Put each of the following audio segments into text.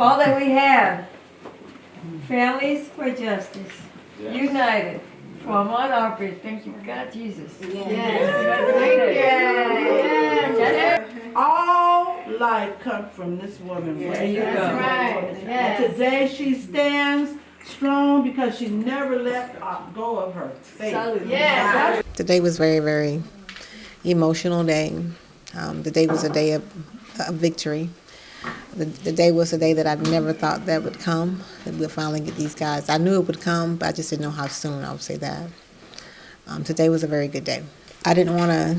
All that we have, Families for Justice, United, for Ahmaud Arbery. Thank you, God, Jesus. Yes. All life comes from this woman. There you go. And today she stands strong because she never let go of her faith. Yes. Today was very, very emotional day. The day was a day of victory. The day was a day that I never thought that would come, that we'll finally get these guys. I knew it would come, but I just didn't know how soon. I would say that. Today was a very good day. I didn't want to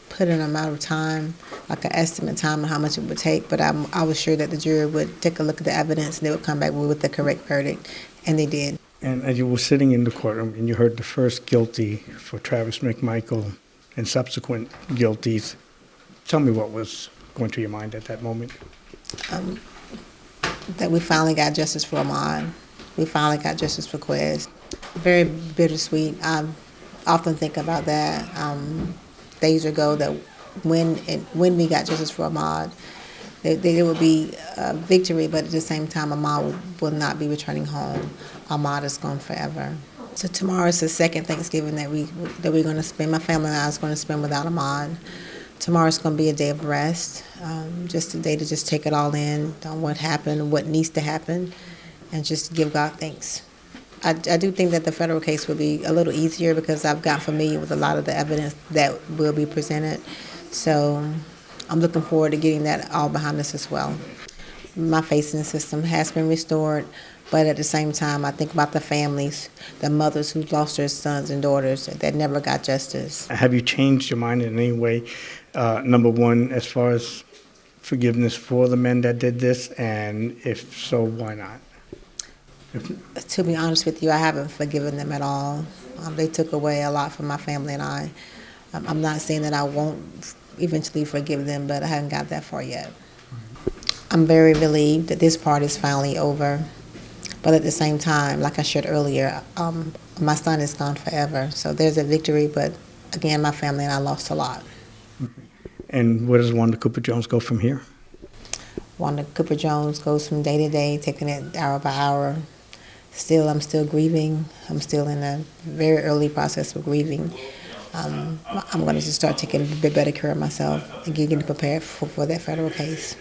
put an amount of time, like an estimate time on how much it would take, but I was sure that the jury would take a look at the evidence and they would come back with the correct verdict, and they did. And as you were sitting in the courtroom and you heard the first guilty for Travis McMichael and subsequent guilties, tell me what was going through your mind at that moment. That we finally got justice for Ahmaud. We finally got justice for Quez. Very bittersweet. I often think about that days ago, that when we got justice for Ahmaud, there would be a victory, but at the same time, Ahmaud will not be returning home. Ahmaud is gone forever. So tomorrow is the second Thanksgiving that we're going to spend. My family and I is going to spend without Ahmaud. Tomorrow's going to be a day of rest, just a day to just take it all in, on what happened, what needs to happen, and just give God thanks. I do think that the federal case will be a little easier because I've got familiar with a lot of the evidence that will be presented. So I'm looking forward to getting that all behind us as well. My faith in the system has been restored, but at the same time, I think about the families, the mothers who lost their sons and daughters that never got justice. Have you changed your mind in any way? Number one, as far as forgiveness for the men that did this, and if so, why not? To be honest with you, I haven't forgiven them at all. They took away a lot from my family and I. I'm not saying that I won't eventually forgive them, but I haven't got that far yet. I'm very relieved that this part is finally over. But at the same time, like I shared earlier, my son is gone forever. So there's a victory, but again, my family and I lost a lot. And where does Wanda Cooper-Jones go from here? Wanda Cooper-Jones goes from day to day, taking it hour by hour. I'm still grieving. I'm still in a very early process of grieving. I'm going to just start taking a bit better care of myself and getting prepared for that federal case.